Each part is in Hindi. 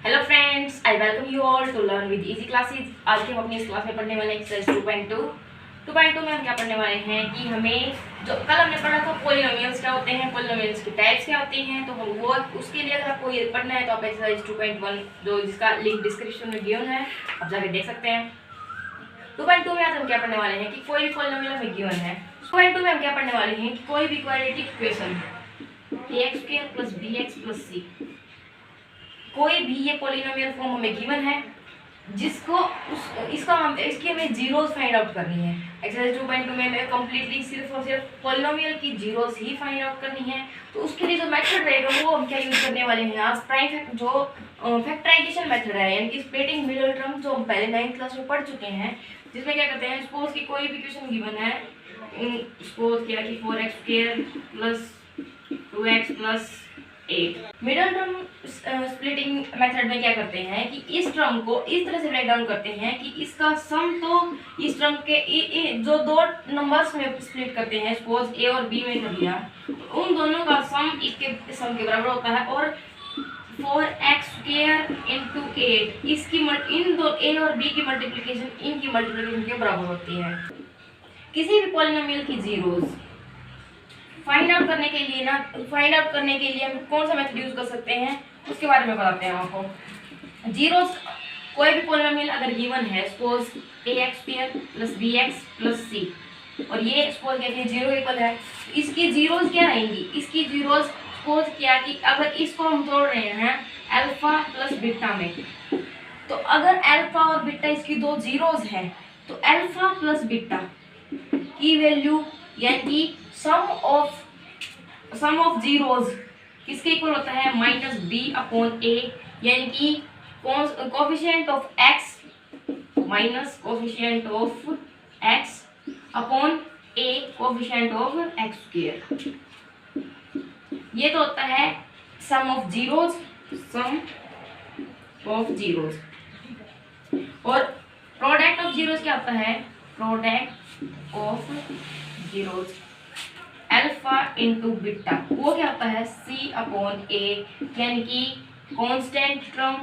Hello friends, I welcome you all to learn with easy classes. आज के हम अपनी इस क्लास में पढ़ने वाले हैं एक्सरसाइज 2.2 में हम क्या पढ़ने वाले हैं कि हमें जो कल हमने पढ़ा था पॉलिनोमियल्स क्या होते हैं, पॉलिनोमियल्स की टाइप्स क्या होती हैं, तो हम वो उसके लिए अगर आपको ये पढ़ना है तो आप एक्सरसाइज 2.1 जो जिसका लिंक डिस्क्रिप्शन में गिवन है आप जाके देख सकते हैं। 2.2 में आज हम क्या पढ़ने वाले हैं कि कोई भी पॉलिनोमियल हमें गिवन है। 2.2 में हम क्या पढ़ने वाले हैं कि कोई भी quadratic equation ax² + bx + c, कोई भी ये पॉलिनोमियल फॉर्म हमें गिवन है जिसको इसकी हमें जीरोस फाइंड आउट करनी है। एक्सरसाइज 2.2 में हमें कंप्लीटली सिर्फ और सिर्फ पॉलिनोमियल की जीरोस ही फाइंड आउट करनी है। तो उसके लिए जो मेथड रहेगा वो हम क्या यूज करने वाले हैं आज, प्राइम जो फैक्टराइजेशन मेथड है, यानी कि स्प्लिटिंग मिडिल टर्म जो हम पहले 9th क्लास में पढ़ चुके हैं, जिसमें क्या करते हैं सपोज की कोई भी इक्वेशन गिवन है, सपोज क्या कि 4x² + 2x + 8। Middle term splitting method में क्या करते हैं कि इस टर्म को इस तरह से ब्रेक डाउन करते हैं कि इसका सम तो इस टर्म के जो दो नंबर्स में स्प्लिट करते हैं, सपोज ए और बी में कर लिया, तो उन दोनों का सम इसके सम के बराबर होता है। और 4x² × 8 इसकी इन दो ए और बी की मल्टीप्लिकेशन इनकी मल्टीप्लिकेशन के बराबर होती है। किसी भी पॉलिनोमियल की जीरोस फाइंड आउट करने के लिए हम कौन सा मेथड यूज कर सकते हैं उसके बारे में बताते हैं आपको। जीरोस कोई भी पॉलिनोमियल अगर गिवन है, सपोज ax² + bx + c, और ये सपोज कहते हैं 0 इक्वल है, इसकी जीरोस क्या रहेंगी, इसकी जीरोस सपोज क्या कि अगर इसको हम तोड़ रहे हैं अल्फा + बीटा में, तो अगर अल्फा और बीटा इसकी दो जीरोस हैं तो अल्फा + बीटा की वैल्यू यानी कि सम ऑफ जीरोस किसके इक्वल होता है, -b/a, यानी कि coefficient of x minus coefficient of x upon a coefficient of x²। ये तो होता है सम ऑफ जीरोस। और प्रोडक्ट ऑफ जीरोस क्या होता है, product of zeros alpha × beta, वो क्या होता है c/a, यानी कि constant term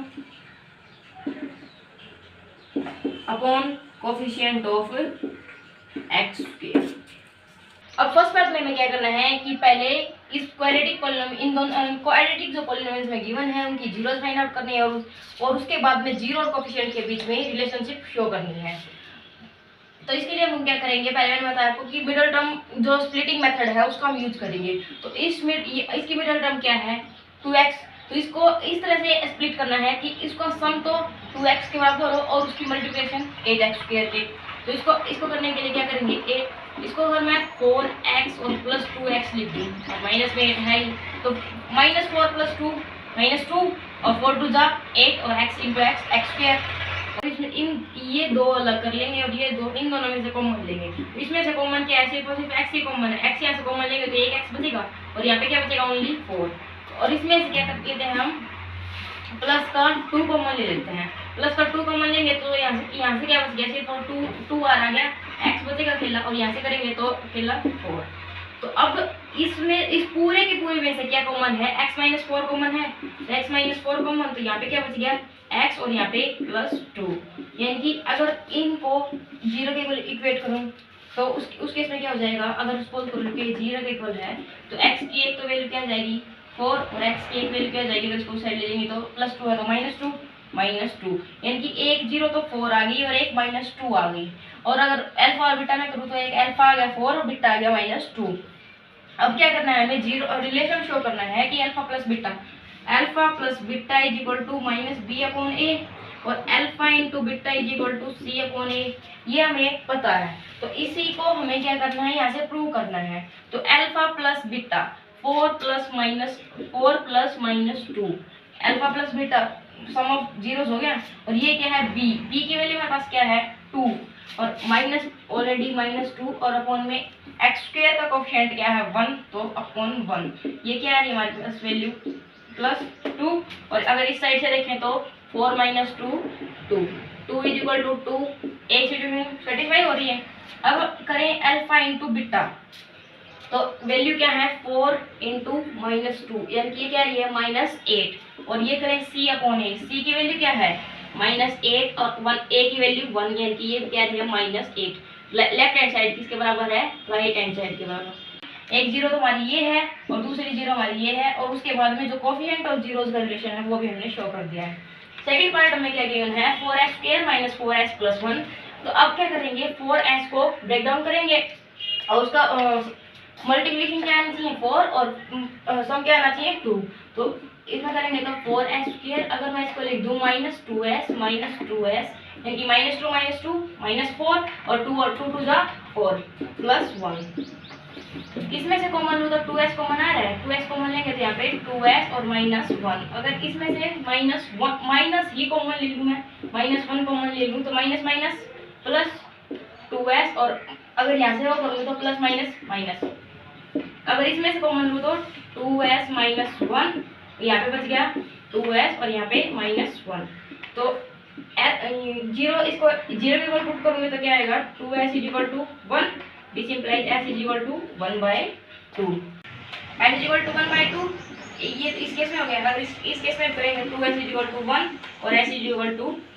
upon coefficient of x²। अब फर्स्ट पार्ट में हमें क्या करना है कि पहले इस क्वाड्रेटिक पॉलिनोमियल, इन दोनों क्वाड्रेटिक जो पॉलिनोमियल्स में गिवन है उनकी जीरोस फाइंड आउट करनी है और उसके बाद में जीरो और कोफिशिएंट के बीच में रिलेशनशिप शो करनी है। तो इसके लिए हम क्या करेंगे, पहले मैंने बताया आपको कि मिडिल टर्म जो स्प्लिटिंग मेथड है उसका हम यूज करेंगे। तो इसकी मिडिल टर्म क्या है 2x, तो इसको इस तरह से स्प्लिट करना है कि इसका सम तो 2x के बराबर हो और उसकी मल्टीप्लिकेशन 8x² के। तो इसको करने के लिए क्या करेंगे, इसको अगर मैं 4x और +2x लिख दूँ और माइनस में है तो -4 + 2 -2 और 4 × 2 = 8 और x × x² और इसमें ये दो अलग कर लेंगे और ये दो इन दोनों में से कॉमन लेंगे। इसमें से कॉमन क्या है, सिर्फ x ही कॉमन है, x यहाँ से कॉमन लेंगे तो 1x बचेगा और यहाँ पे क्या बचेगा ओनली 4। और इसमें से क्या कर लेते हैं हम प्लस का 2 कॉमन ले लेते हैं, प्लस का 2 कॉमन लेंगे तो यहाँ से क्या बच गया, सिर्फ 2 आ गया, x बचेगा अकेला और यहाँ से करेंगे तो अकेला 4। तो अब इसमें इस पूरे के पूरे में से क्या कॉमन है, x - 4 कॉमन है, x - 4 कॉमन, तो यहाँ पे क्या बच गया x और यहाँ पे +2, यानी कि अगर इनको 0 के इक्वेट करूँ तो उस केस में क्या हो जाएगा, अगर सपोज करो कि 0 के इक्वल है तो x की एक तो वैल्यू क्या आ जाएगी 4 और x की एक वैल्यू क्या आ जाएगी, अगर इसको साइड ले लेंगे तो +2 है तो -2, यानी कि एक 0 तो 4 आ गई और एक -2 आ गई। और अगर अल्फा और बीटा में करूँ तो एक अल्फा आ गया 4 और बीटा आ गया -2। अब क्या करना है, हमें जीरो रिलेशन शो करना है कि अल्फा + बीटा = -b/a और अल्फा × बीटा = c/a, ये हमें पता है। तो इसी को हमें क्या करना है, यहाँ से प्रूव करना है। तो alpha + beta 4 + -2 alpha + beta some of zeros हो गया। और ये क्या है b की वैल्यू मेरे पास क्या है 2 और माइनस ऑलरेडी -2 और अपॉन में x² का कोफिशिएंट क्या है 1, तो अपॉन 1 ये क्या है हमारे पास वैल्यू +2। और अगर इस साइड से देखें तो 4 - 2 2 2 = 2, एक सिचुएशन सेटिस्फाई हो रही है। अब करें अल्फा × बीटा, तो वैल्यू क्या है 4 इंटू -2 यानी कि क्या है -8 और ये करें c अपॉन ए, c की वैल्यू क्या है -8 और 1 a की वैल्यू 1 यानी कि ये क्या है -8। लेफ्ट हैंड साइड किसके बराबर है राइट हैंड साइड के बराबर। एक जीरो तो हमारी ये है और दूसरी जीरो हमारी ये है और उसके बाद में जो कोफिशिएंट ऑफ जीरोस का रिलेशन है वो भी हमने शो कर दिया है। सेकंड पार्ट में क्या गिवन है 4x² - 4s + 1। तो अब क्या करेंगे 4s को ब्रेक डाउन करेंगे और उसका मल्टीप्लिकेशन क्या आना चाहिए 4 और सम क्या आना चाहिए 2। तो इसमें करेंगे तो 4s², अगर मैं इसको लिख दूं -2s यानी कि -2 - 2 -4 और 2 और 2 2 जा 4 + 1। इसमें से कॉमन लो तो 2s कॉमन आ रहा है, 2s कॉमन लेंगे तो यहाँ पे 2s और -1। अगर इसमें से -1 माइनस ही कॉमन ले लूँ मैं, -1 कॉमन ले लूँ तो माइनस माइनस प्लस 2s और अगर यहाँ से वो करूँगी तो प्लस माइनस। अगर इसमें से कॉमन लूँ तो 2s - 1 यहाँ पे बच गया 2s और यहाँ पे -1। तो जीरो इसको जीरो के इक्वल पुट करूँगी तो क्या आएगा 2s = 1। This implies s = 1/2। s = 1/2 ये इस केस में हो गया। अगर इस केस में करेंगे 2s = 1 और s =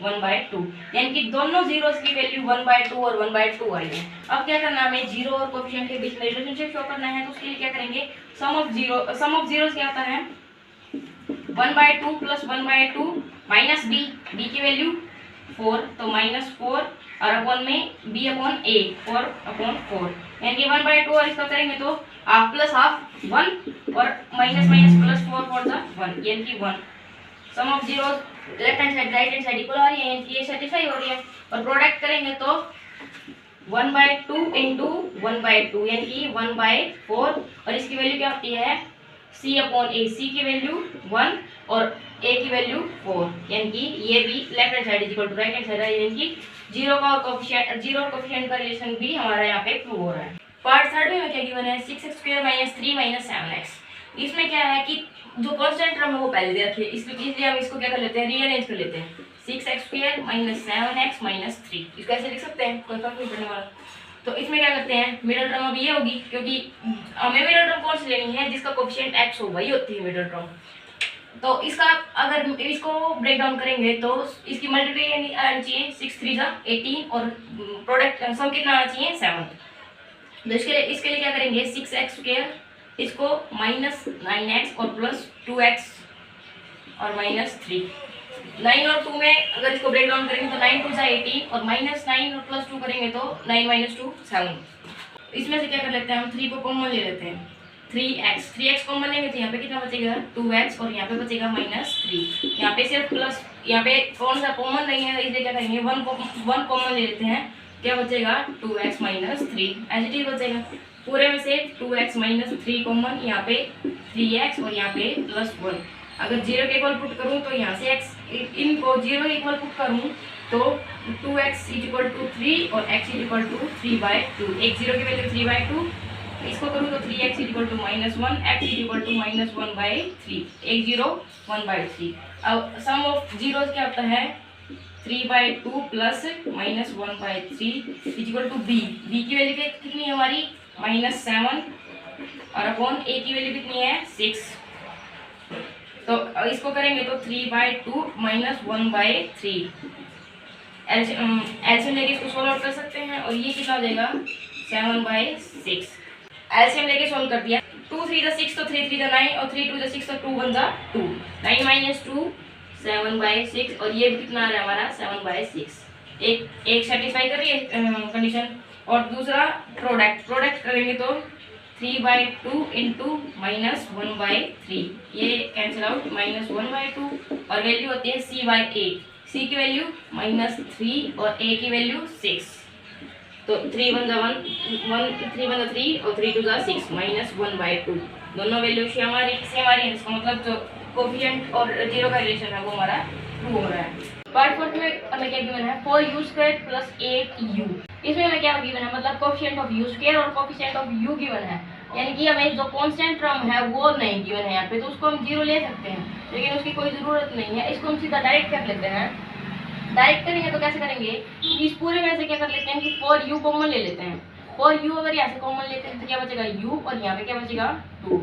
1/2 यानी कि दोनों जीरोस की वैल्यू 1/2 और 1/2 आई है। अब क्या करना है हमें जीरो और कोएफिशिएंट के बीच में रिलेशनशिप शो करना है। तो उसके लिए क्या करेंगे सम ऑफ जीरोस क्या होता है 1/2 + 1/2 - b की वैल्यू 4 तो -4 और अपॉन में b अपॉन a 4/4 यानी कि 1/2 और इसका करेंगे तो हाफ प्लस हाफ 1 और माइनस प्लस 4 4 1 यानी कि 1। Sum of zeroes left hand side right hand side equal आ रही है यानी कि ये सेटिस्फाई हो रही है। और प्रोडक्ट करेंगे तो 1/2 इंटू 1/2 यानी कि 1/4 और इसकी वैल्यू क्या होती है c अपॉन a, c की वैल्यू 1 और a की वैल्यू 4 यानी कि ये भी left hand side equal to right hand side है यानी कि जीरो और कोएफिशिएंट का रिलेशन भी हमारा यहाँ पे प्रूव हो रहा है। पार्ट थर्ड में क्या गिवन है 6x² - 3 - 7x। इसमें क्या है कि जो कांस्टेंट टर्म है वो पहले दे रखी है, इसलिए हम इसको क्या कर लेते हैं रीअरेंज कर लेते हैं 6x² - 7x - 3। इसको ऐसे लिख सकते हैं कोई फर्क नहीं पड़ने वाला। तो इसमें क्या करते हैं मिडिल टर्म अब ये होगी क्योंकि हमें मिडिल टर्म कौन सी लेनी है जिसका कोएफिशिएंट x हो वही होती है मिडिल टर्म। तो इसका अगर इसको ब्रेक डाउन करेंगे तो इसकी मल्टीप्लिकेशन आनी चाहिए 6 3 = 18 और प्रोडक्ट सम कितना आना चाहिए 7। तो इसके लिए क्या करेंगे 6x² इसको -9x और +2x और -3। 9 और 2 में अगर इसको ब्रेक डाउन करेंगे तो 9 2 = 18 और -9 और +2 करेंगे तो 9 - 2 7। इसमें से क्या कर लेते हैं हम 3 को कॉमन ले लेते हैं 3x कॉमन लेंगे तो यहाँ पे कितना बचेगा 2x और यहाँ पे बचेगा -3। यहाँ पे सिर्फ प्लस यहाँ पे कौन सा कॉमन नहीं है इसलिए क्या करेंगे 1 कॉमन ले लेते हैं क्या बचेगा 2x - 3 एज इट इज बचेगा। पूरे में से 2x - 3 कॉमन यहाँ पे 3x और यहाँ पे +1। अगर जीरो के इक्वल पुट करूँ तो यहाँ से x इनको जीरो के इक्वल पुट करूँ तो 2x = 3 और x = 3/2। एक जीरो की वैल्यू 3/2 इसको करूँ तो 3x = -1 x = -1/3 एक जीरो 1/3। अब सम ऑफ जीरोस क्या होता है 3/2 + -1/3 = b की वैल्यू कितनी है हमारी -7 और अपॉन a की वैल्यू कितनी है 6। तो इसको करेंगे तो 3/2 - 1/3 एलसीएम लेके इसको सॉल्व आउट कर सकते हैं और ये कितना हो जाएगा 7/6। एलसीएम लेके सॉल्व कर दिया 2 3 = 6 तो 3 3 = 9 और 3 2 = 6 तो 2 1 = 2 9 - 2 7/6 और ये भी कितना आ रहा है हमारा 7/6। एक सेटिस्फाई कर रही है कंडीशन। और दूसरा प्रोडक्ट करेंगे तो 3/2 इंटू -1/3 ये कैंसिल आउट -1/2 और वैल्यू होती है c/a। c की वैल्यू -3 और a की वैल्यू 6। तो 3 1 = 1 3 1 = 3 और 3 2 = 6 -1/2 दोनों वैल्यू सेम आ रही है। इसका मतलब जो कोएफिशिएंट और जीरो का रिलेशन है वो हमारा ट्रू हो रहा है। पार्ट 4 में हमें क्या गिवन है 4u² + 8u। इसमें हमें क्या गिवन है मतलब कोएफिशिएंट ऑफ u² और कोएफिशिएंट ऑफ u गिवन है यानी कि हमें जो कांस्टेंट टर्म है वो नहीं गिवन है यहाँ पे तो उसको हम जीरो ले सकते हैं लेकिन उसकी कोई ज़रूरत नहीं है। इसको हम सीधा डायरेक्ट कर लेते हैं। डायरेक्ट करेंगे तो कैसे करेंगे इस पूरे में से क्या कर लेते हैं कि 4u कॉमन ले लेते हैं और u अगर यहाँ से कॉमन लेते हैं तो क्या बचेगा u, और यहाँ पे क्या बचेगा 2।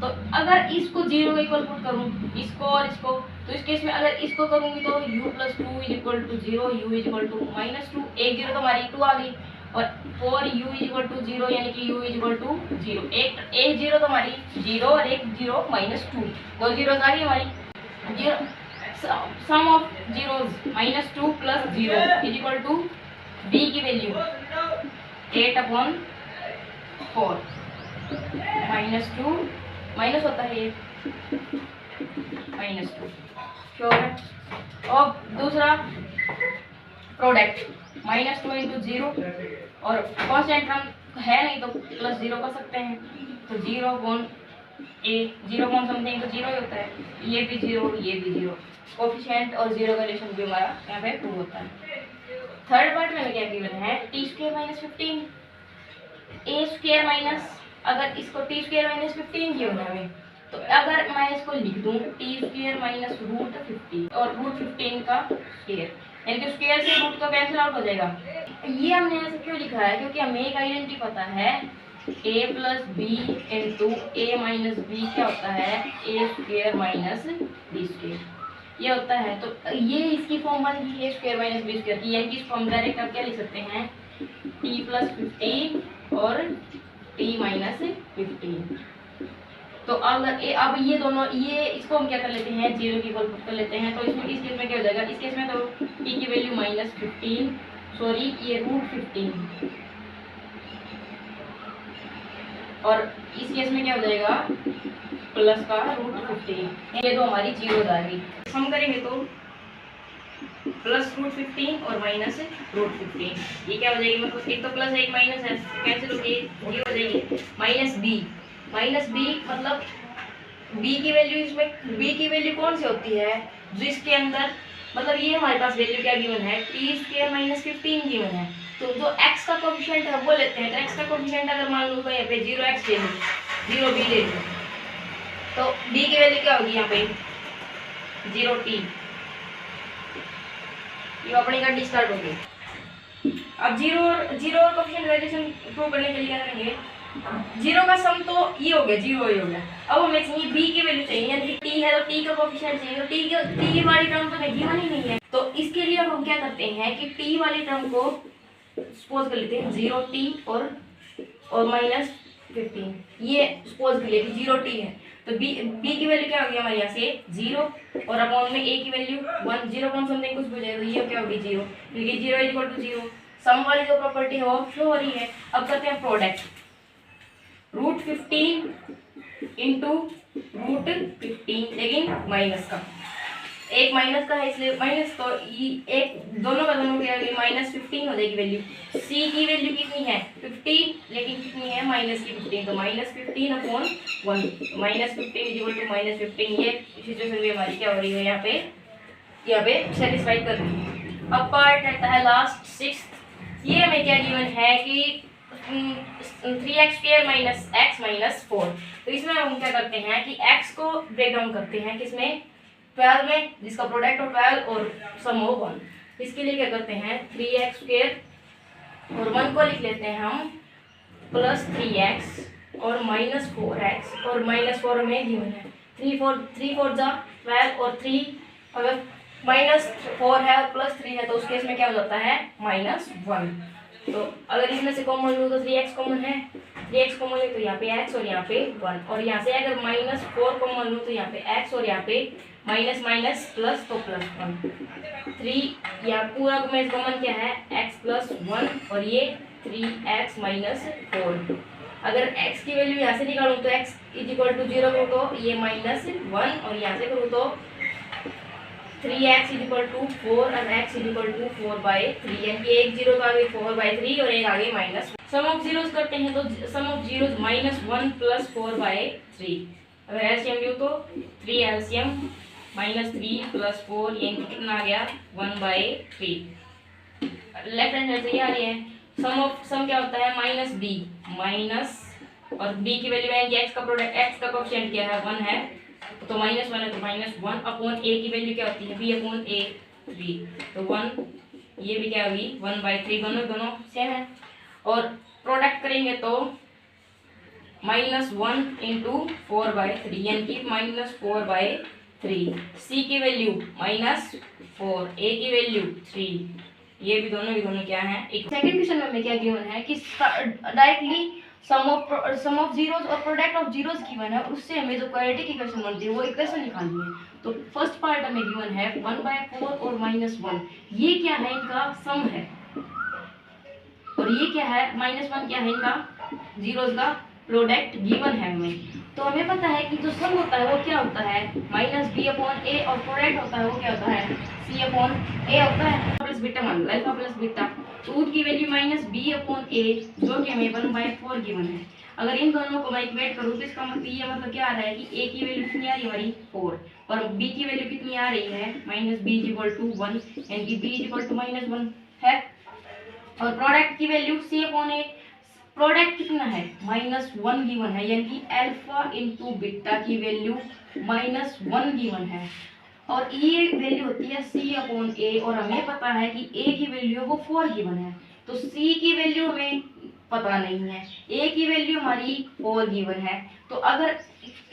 तो अगर इसको 0 के इक्वल पुट करूँ, इसको और इसको, तो इस केस में अगर इसको करूँगी तो u + 2 = 0, u = -2, एक 0 तो हमारी 2 आ गई, और for u = 0 यानी कि u = 0, एक 0 तो हमारी 0 और एक 0 -2, दो जीरोस आ गई हमारी। 0 सम ऑफ जीरोस -2 + 0 = b की वैल्यू 8/4 -2 माइनस होता है ये -2, श्योर है। और दूसरा प्रोडक्ट -2 × 0, और कांस्टेंट टर्म है नहीं तो +0 कर सकते हैं, तो 0 अपॉन समथिंग तो 0 ही होता है, ये भी 0, ये भी 0, कोफिशिएंट और 0 का रिलेशन भी हमारा यहाँ पे 2 होता है। थर्ड पार्ट में क्या गिवन है, t² - 15 a² माइनस, अगर इसको t² - 15 गिवन है हमें, तो अगर मैं इसको लिख दूं t² - √15 और √15 का स्क्वायर, यानी कि स्क्वायर से रूट का कैंसिल आउट हो जाएगा। ये हमने ऐसे क्यों लिखा है, क्योंकि हमें एक आइडेंटिटी पता है a + b × a - b क्या होता है, a² - b², ये होता है। तो ये इसकी फॉर्म बन गई a² - b² की, यानी कि इसको हम डायरेक्ट अब क्या लिख सकते हैं, t + 15 और t - 15। तो अब ये दोनों, ये इसको हम क्या कर लेते हैं, 0 की इक्वल पुट कर लेते हैं, तो इसमें इस केस में क्या हो जाएगा, इस केस में तो t की वैल्यू -15, सॉरी ये √15, और इस केस में क्या हो जाएगा प्लस का √15, ये दो हमारी 0 आ गई। हम करेंगे तो +√15 और -√15, ये क्या हो जाएगी, मतलब एक तो प्लस है एक माइनस है, कैंसिल हो गई, ये हो जाएगी -b मतलब b की वैल्यू, इसमें b की वैल्यू कौन सी होती है, जिसके अंदर मतलब ये हमारे पास वैल्यू क्या गिवन है, t² - 15 गिवन है, तो जो x का कोएफिशिएंट है वो लेते हैं। तो x का कोएफिशिएंट अगर मान लो यहाँ पे 0x ले लो, 0b ले लो, तो b की वैल्यू क्या होगी यहाँ पे 0t, ये अपनी गड्डी स्टार्ट होगी। अब जीरो और कोएफिशिएंट वैल्यूएशन प्रूव करने के लिए क्या करेंगे, 0 का सम तो ये हो गया, 0 ही हो गया। अब हमें चाहिए b की वैल्यू चाहिए, यानी कि t है तो t का कोएफिशिएंट चाहिए, तो t वाली टर्म तो गिवन ही नहीं है, तो इसके लिए अब हम क्या करते हैं कि t वाली टर्म को सपोज कर लेते हैं 0t और -15, ये सपोज कर लिए कि 0t है, तो b की वैल्यू क्या होगी हमारे यहाँ से 0, और अपॉन में a की वैल्यू 1, 0 अपॉन समथिंग कुछ भी हो जाएगा, तो ये क्या होगी 0, क्योंकि 0 = 0, सम वाली जो प्रॉपर्टी है वो फ्लो हो रही है। अब करते हैं प्रोडक्ट, √15 × √15, लेकिन माइनस का, एक माइनस का है इसलिए माइनस, तो एक दोनों का दोनों क्या -15 हो जाएगी वैल्यू। c की वैल्यू कितनी है 15, लेकिन कितनी है -15, तो -15/1, -15 = -15, ये सिचुएशन भी हमारी क्या हो रही है यहाँ पे सेटिस्फाई कर रही है। अब पार्ट रहता है लास्ट 6th, ये हमें क्या गिवन है कि 3x² - x - 4, तो इसमें हम क्या करते हैं कि x को ब्रेक डाउन करते हैं किसमें 12 में, जिसका प्रोडक्ट हो 12 और सम हो 1। इसके लिए क्या करते हैं 3x² और 1 को लिख लेते हैं हम +3x और -4x, और -4 में गिवन है 3 4 जा 12, और 3 अगर -4 है और +3 है तो उस केस में क्या हो जाता है -1। तो अगर इसमें से कॉमन लूँ तो 3x कॉमन है, 3x कॉमन है तो यहाँ पे x और यहाँ पे 1, और यहाँ से अगर -4 कॉमन लूँ तो यहाँ पे x और यहाँ पे माइनस प्लस तो +1, 3 यहाँ पूरा में कॉमन क्या है x + 1, और ये 3x - 4। अगर x की वैल्यू यहाँ से निकालूँ तो x = 0 करूँ तो ये -1, और यहाँ से करूँ तो 3x = 4 और x = 4/3, यानी कि एक 0 का आगे 4/3 और एक आगे -1। सम ऑफ जीरोस करते हैं तो सम ऑफ जीरोस -1 + 4/3, अगर एलसीएम लो तो 3 एलसीएम -3 + 4, ये कितना आ गया 1/3। लेफ्ट हैंड साइड से ये आ रही है। सम क्या होता है -b माइनस, और b की वैल्यू है कि x का प्रोडक्ट, x का कोएफिशिएंट क्या है 1 है, तो -1 है तो -1 अपॉन a की वैल्यू क्या होती है b/a 3, तो 1, ये भी क्या होगी 1/3, दोनों सेम है। और प्रोडक्ट करेंगे तो -1 इंटू 4/3 यानी कि -4/3। सी की वैल्यू -4, ए की वैल्यू 3। ये भी दोनों क्या है एक। सेकंड क्वेश्चन में हमें क्या गिवन है कि डायरेक्टली सम ऑफ जीरोस और प्रोडक्ट ऑफ जीरोस गिवन है, उससे हमें जो क्वाड्रेटिक इक्वेशन बनती है वो इक्वेशन निकालनी है। तो फर्स्ट पार्ट हमें गिवन है 1/4 और -1, ये क्या है इनका सम है, और ये क्या है -1 क्या है इनका जीरोस का प्रोडक्ट गिवन है हमें। तो हमें पता है कि जो सम होता है वो क्या होता है -b/a, और प्रोडक्ट होता है वो क्या होता है c/a होता है। प्लस बीटा मान लो, अल्फा प्लस बीटा, तो उसकी वैल्यू -b/a जो कि हमें 1/4 गिवन है। अगर इन दोनों को मैं इक्वेट करूं तो इसका मतलब ये मतलब क्या आ रहा है कि a की वैल्यू कितनी आ रही है हमारी 4, और b की वैल्यू कितनी आ रही है -b=1, यानी कि b=-1 है। और प्रोडक्ट की वैल्यू c/a, प्रोडक्ट कितना है -1 गिवन है, यानी कि अल्फा इंटू बीटा की वैल्यू -1 गिवन है, और ये वैल्यू होती है c/a, और हमें पता है कि a की वैल्यू वो 4 गिवन है, तो c की वैल्यू हमें पता नहीं है, a की वैल्यू हमारी 4 गिवन है। तो अगर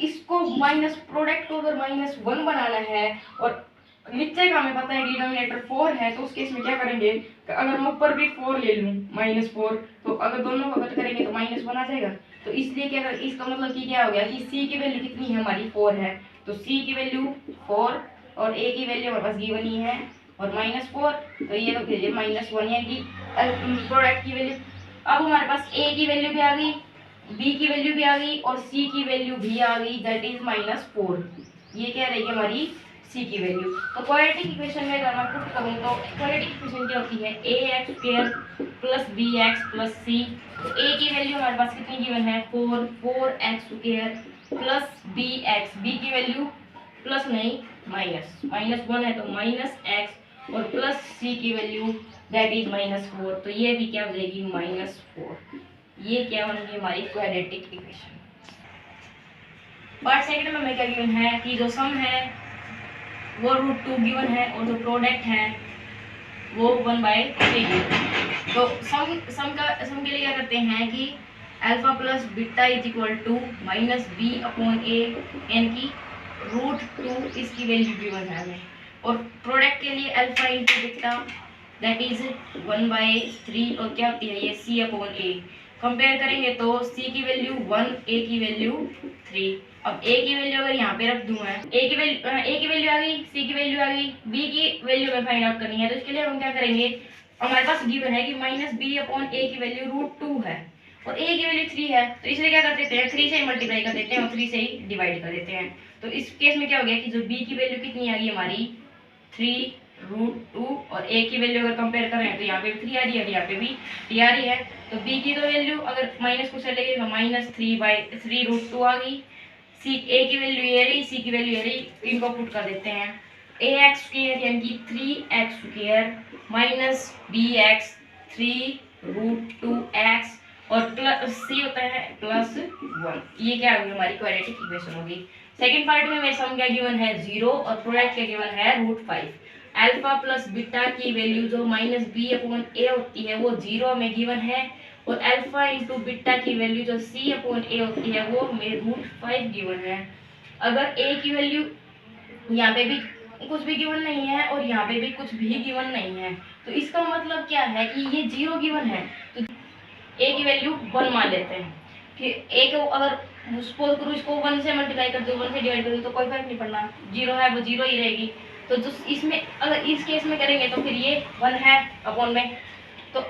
इसको माइनस प्रोडक्ट को अगर -1 बनाना है और नीचे का हमें पता है डिनोमिनेटर 4 है, तो उस केस में क्या करेंगे, अगर मैं ऊपर भी 4 ले लूं -4, तो अगर दोनों को कट करेंगे तो -1 आ जाएगा। तो इसलिए क्या कर, इसका मतलब कि क्या हो गया कि c की वैल्यू कितनी है हमारी 4 है, तो c की वैल्यू 4 और a की वैल्यू हमारे पास गिवन ही है और -4, तो ये तो कीजिए -1 यानी कि प्रोडक्ट की वैल्यू। अब हमारे पास a की वैल्यू भी आ गई, b की वैल्यू भी आ गई और c की वैल्यू भी आ गई, दैट इज -4। ये क्या रहेगी हमारी c की वैल्यू। तो क्वाड्रेटिक इक्वेशन में अगर मैं पुट करूं तो क्वाड्रेटिक इक्वेशन क्या होती है ax² plus bx plus c। तो a की वैल्यू हमारे पास कितनी गिवन है 4x² प्लस bx, b की वैल्यू प्लस नहीं -1 है तो -x, और प्लस c की वैल्यू दैट इज -4, तो ये भी क्या हो जाएगी -4। ये क्या होंगी हमारी क्वाड्रेटिक इक्वेशन। पार्ट सेकंड में हमें क्या गिवन है कि जो सम है वो √2 गिवन है और जो प्रोडक्ट है वो 1/3 गिवन। तो सम के लिए क्या करते हैं कि alpha plus beta is equal to -b/a, यानी कि √2 इसकी वैल्यू गिवन है हमें, और प्रोडक्ट के लिए alpha into beta that is 1/3, और क्या होती है ये c/a। कंपेयर करेंगे तो c की वैल्यू 1, a की वैल्यू 3। अब a की वैल्यू अगर यहाँ पे रख दूं मैं, a की वैल्यू आ गई, c की वैल्यू आ गई, b की वैल्यू में फाइंड आउट करनी है, तो इसके लिए हम क्या करेंगे, हमारे पास गिवन है कि -b/a की वैल्यू √2 है और a की वैल्यू 3 है, तो इसलिए क्या कर देते हैं 3 से मल्टीप्लाई कर देते हैं और 3 से ही डिवाइड कर देते हैं। तो इस केस में क्या हो गया कि जो b की वैल्यू कितनी आ गई हमारी 3√2, और a की वैल्यू अगर कंपेयर करें तो यहाँ पे भी 3 आ रही है और यहाँ पे भी 3 आ रही है, तो b की तो वैल्यू अगर माइनस कुछ चलेगी तो -3/3√2 आ गई। a की वैल्यू ये रही, c की वैल्यू ये रही, इनको पुट कर देते हैं ax² यानी कि 3x² माइनस bx 3√2x, और प्लस c होता है +1। ये क्या होगी हमारी क्वाड्रेटिक इक्वेशन होगी। सेकंड पार्ट में मेरे सम क्या गिवन है 0 और प्रोडक्ट क्या गिवन है √5। अल्फा प्लस बीटा की वैल्यू जो -b/a होती है वो 0 में गिवन है, और अल्फा इंटू बीटा की वैल्यू जो c/a होती है वो हमें √5 गिवन है। अगर a की वैल्यू यहाँ पे भी कुछ भी गिवन नहीं है और यहाँ पे भी कुछ भी गिवन नहीं है, तो इसका मतलब क्या है कि ये 0 गिवन है, तो a की वैल्यू 1 मान लेते हैं कि a को अगर सपोज करो इसको 1 से मल्टीप्लाई कर दो, 1 से डिवाइड कर दो, तो कोई फर्क नहीं पड़ना, 0 है वो 0 ही रहेगी। तो जो इसमें अगर इस केस में करेंगे तो फिर ये 1 है अपॉन में, तो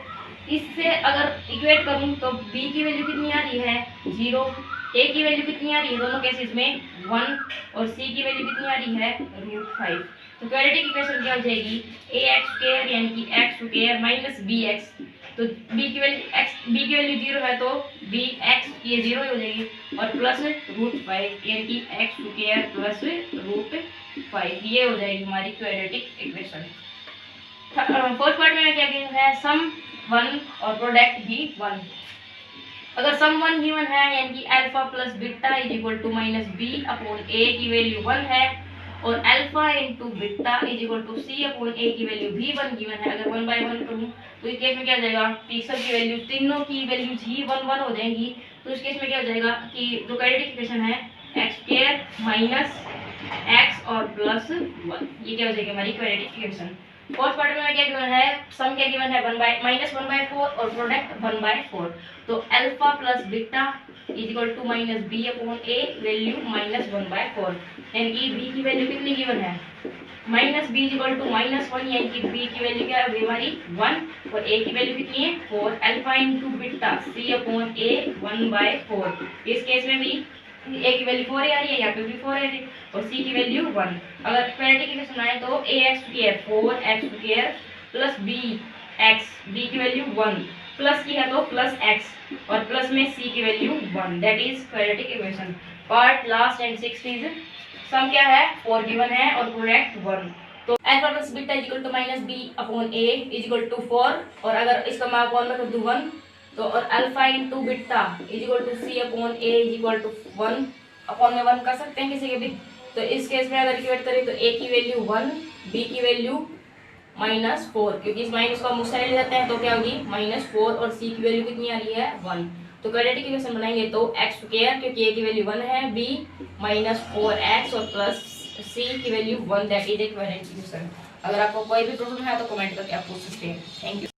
इससे अगर इक्वेट करूं तो b की वैल्यू कितनी आ रही है 0, a की वैल्यू कितनी आ रही है दोनों केसेस में 1, और c की वैल्यू कितनी आ रही है √5। तो क्वाड्रेटिक इक्वेशन क्या हो जाएगी ax² यानी कि x² माइनस bx, तो b की वैल्यू 0 है तो bx ये 0 हो जाएगी, और प्लस √5 यानी कि x² प्लस √5, ये हो जाएगी हमारी क्वाड्रेटिक इक्वेशन। फोर्थ पार्ट में क्या गिवन है सम 1 और प्रोडक्ट भी 1। अगर सम 1 गिवन है यानी कि alpha plus beta is equal to -b/a की वैल्यू 1 है, और alpha into beta is equal to c upon a की वैल्यू भी 1 गिवन है। अगर 1 बाय 1 करूँ तो इस केस में क्या हो जाएगा कि सब की वैल्यू तीनों की वैल्यूज ही 1 1 हो जाएंगी। तो इस केस में क्या हो जाएगा कि जो क्वाड्रेटिक इक्वेशन है एक्स स्क्वायर माइनस एक्स और प्लस 1, ये क्या हो जाएगी हमारी क्वाड्रेटिक इक्वेशन। फर्स्ट पार्ट में क्या गिवन है, सम क्या गिवन है 1 बाय माइनस 1 बाय 4 और प्रोडक्ट 1 बाय 4। तो alpha plus beta is equal to minus B upon a value minus 1 by 4, यानी कि बी की वैल्यू कितनी गिवन है minus b is equal to minus 1, यानी कि बी की वैल्यू क्या है हमारी 1 और ए की वैल्यू कितनी है 4। Alpha into beta C upon A 1 by 4, इस केस में भी ए की वैल्यू 4 आ रही है, यहाँ पे भी 4 आ रही है और सी की वैल्यू 1। अगर क्वाड्रेटिक इक्वेशन आए तो a x square 4x square plus b x, b की वैल्यू 1 प्लस की है तो प्लस एक्स और प्लस में सी की value 1, that is quadratic equation. Part last and 6 is sum क्या है 4 गिवन है और प्रोडक्ट 1। तो alpha plus beta is equal to minus B upon A is equal to 4 और अगर इसका मैं अपॉन में कर दूं 1 तो और alpha into beta is equal to c upon A is equal to 1, upon में 1 कर सकते हैं किसी के भी। तो इस केस में अगर इक्वेट करें तो ए की वैल्यू 1, बी की वैल्यू -4, क्योंकि इस माइनस को हम उस साइड ले जाते हैं तो क्या होगी -4 और सी की वैल्यू कितनी आ रही है 1। तो क्वाड्रेटिक इक्वेशन बनाएंगे तो एक्स स्क्वायर क्योंकि ए की वैल्यू 1 है, बी -4x और प्लस सी की value 1, that is a quadratic equation. अगर आपको कोई भी प्रॉब्लम है तो कमेंट करके आप पूछ सकते हैं। Thank you.